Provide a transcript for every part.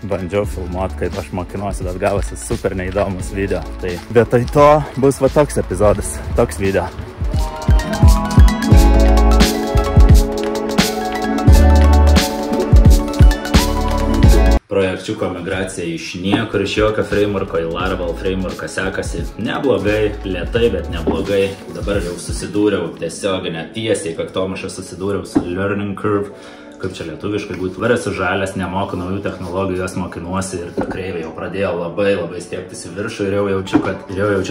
bandžiau filmuoti, kaip aš mokinuosi, bet gavosi super neįdomus video. Tai vietoj to bus va toks epizodas, toks video. Projekčiuko migracija iš niekur, iš jokio frameworko į Laravel frameworką sekasi neblogai, lėtai, bet neblogai. Dabar jau susidūriau tiesioginę tiesiai, kaktomušą susidūriau su learning curve. Kaip čia lietuviškai būtų. Dabar esu žalias, nemoku naujų technologijų, jos mokinuosi ir ta kreivė jau pradėjo labai stiektis į viršų ir jau jaučiu,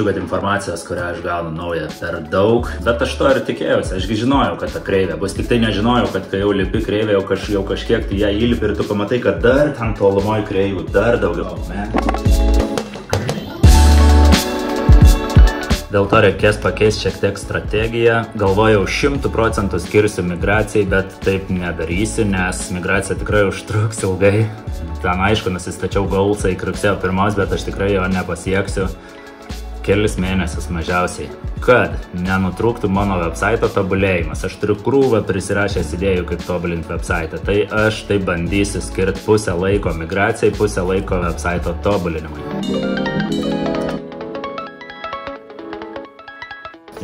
kad informacijos, kurią aš gaunu naują, per daug. Bet aš to ir tikėjausi, ašgi žinojau, kad ta kreivė bus, tik tai nežinojau, kad kai jau lipi kreivė, jau kažkiek tai ją įlipi ir tu pamatai, kad dar ten tolumoj kreivių, dar daugiau. Dėl to reikės pakeisti šiek tiek strategiją. Galvojau 100% skirsiu migracijai, bet taip nedarysiu, nes migracija tikrai užtruks ilgai. Ten aišku, nusistačiau goalsą iki rugsėjo 1, bet aš tikrai jo nepasieksiu kelis mėnesius mažiausiai. Kad nenutrūktų mano website tobulėjimas. Aš turiu krūvą prisirašęs idėjų, kaip tobulinti website. Tai aš tai bandysiu skirti pusę laiko migracijai, pusę laiko website tobulinimui.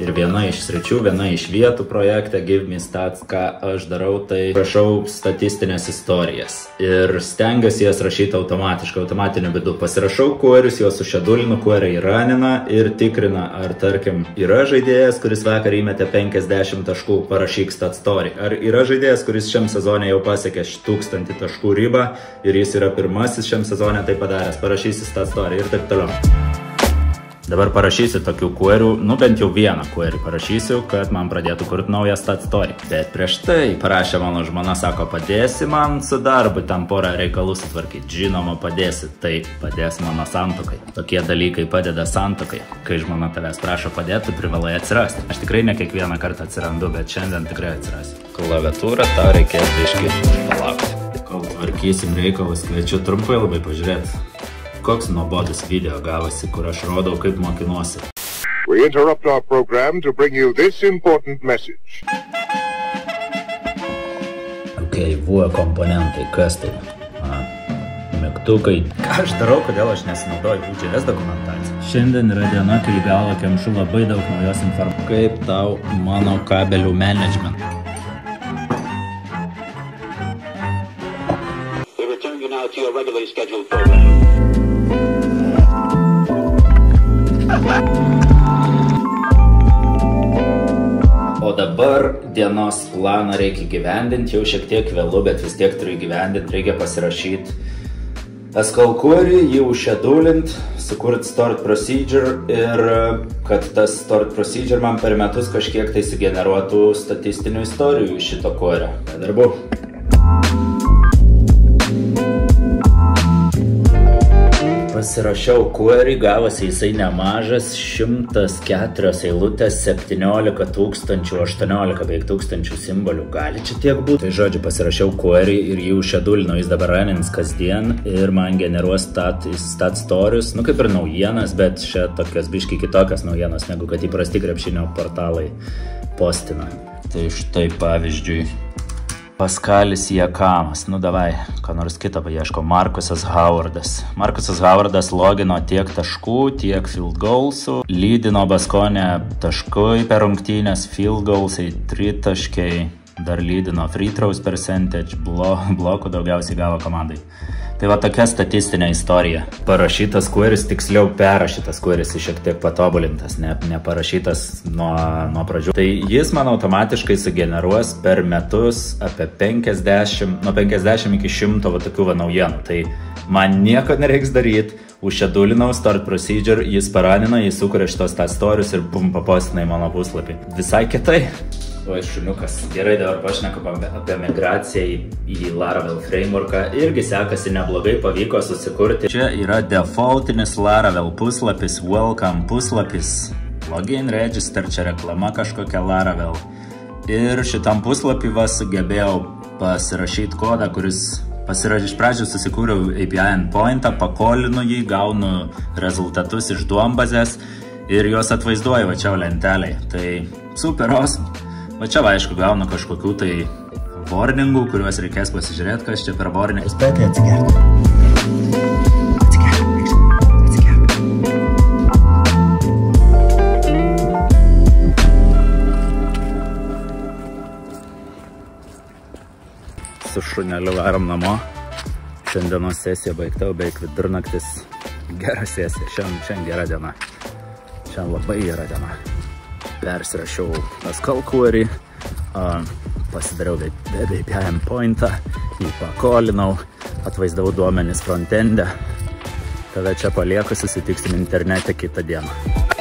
Ir viena iš sričių, viena iš vietų projekte Give Me Stats, ką aš darau, tai rašau statistinės istorijas. Ir stengiuosi jas rašyti automatiškai, automatiniu būdu. Pasirašau queries, juos sušedulinu, query ranina ir tikrina, ar tarkim yra žaidėjas, kuris vakar įmetė 50 taškų, parašyk stat story. Ar yra žaidėjas, kuris šiam sezone jau pasiekė 1000 taškų ribą ir jis yra pirmasis šiam sezone tai padaręs, parašysi stat story ir taip toliau. Dabar parašysiu tokių querių, bent jau vieną query parašysiu, kad man pradėtų kurti naują stat story. Bet prieš tai parašė mano žmona, sako, padėsi man su darbu, tam porą reikalų sutvarkyti. Žinoma, padėsi, tai padės mano santuokai. Tokie dalykai padeda santuokai. Kai žmona tavęs prašo padėti, tu privalai atsirasti. Aš tikrai ne kiekvieną kartą atsirandu, bet šiandien tikrai atsirasiu. Klaviatūrą tau reikės biškį palaukti. Kol tvarkysim reikalus, kviečiu trumpai labai pažiūrėti. Koks nuobodus video gavosi, kur aš rodau, kaip mokinuosi. We interrupt our program to bring you this important message. Buvo komponentai, kas tai? Mygtukai. Ką aš darau, kodėl aš nesinaudoju Vue.js dokumentaciją? Šiandien yra diena, kai į galvą kemšu labai daug naujos informacijos. Kaip tau mano kabelių management? We return you now to your regularly scheduled program. O dabar dienos planą reikia gyvendinti, jau šiek tiek vėlu, bet vis tiek turiu gyvendinti, reikia pasirašyti SQL query, jį užšedulint, sukurti stored procedure ir kad tas stored procedure man per metus kažkiek tai sugeneruotų statistinių istorijų iš šito query. Darbu. Pasirašiau query, gavosi jisai nemažas, 104 eilutės, 17 18 beveik tūkstančių simbolių. Gali čia tiek būti? Tai žodžiu, pasirašiau query ir jį užšedulino, jis dabar ranins kasdien ir man generuos stat stories, kaip ir naujienas, bet čia tokios biškai kitokios naujienos, negu kad įprasti krepšinio portalai postina. Tai štai pavyzdžiui. Paskalis Jakamas, davai, ką nors kitą paieško, Markusas Howardas. Markusas Howardas logino tiek taškų, tiek field goalsų, lydino Baskonę taškui per rungtynės, field goalsai 3 taškai, dar lydino free throws percentage, blokų daugiausiai gavo komandai. Tai va tokia statistinė istorija. Parašytas queris, tiksliau perrašytas queris, šiek tiek patobulintas, neparašytas nuo pradžių. Tai jis man automatiškai sugeneruos per metus apie nuo 50 iki 100 tokių naujienų. Tai man nieko nereiks daryti, užšedulinau stored procedure, jis paranino, jis sukuria šitos stat stories ir papostina į mano puslapį. Visai kitai. Oi, šuniukas. Gerai, dabar pašnekam apie migraciją į Laravel frameworką. Irgi sekasi neblogai, pavyko susikurti. Čia yra defaultinis Laravel puslapis, welcome puslapis, login register, čia reklama kažkokia Laravel. Ir šitam puslapį sugebėjau pasirašyti kodą, kuris iš pradžių susikūriau API endpointą, pakolinu jį, gaunu rezultatus iš duombazės ir juos atvaizduoju va čia lentelėje. Tai super awesome. Va čia, aišku, gaunu kažkokių tai warningų, kuriuos reikės pasižiūrėti, kas čia per warning. Spėti atsigerti. su šuneliu varom namo. Šiandienos sesija baigta, beveik vidurnaktis. Gera sesija, šiandien gera diena. Šiandien labai gera diena. Persirašiau Skull Query, pasidariau VPN pointą, jį pakolinau, atvaizdavau duomenis frontende. Tada čia palieku, susitiksim internete kitą dieną.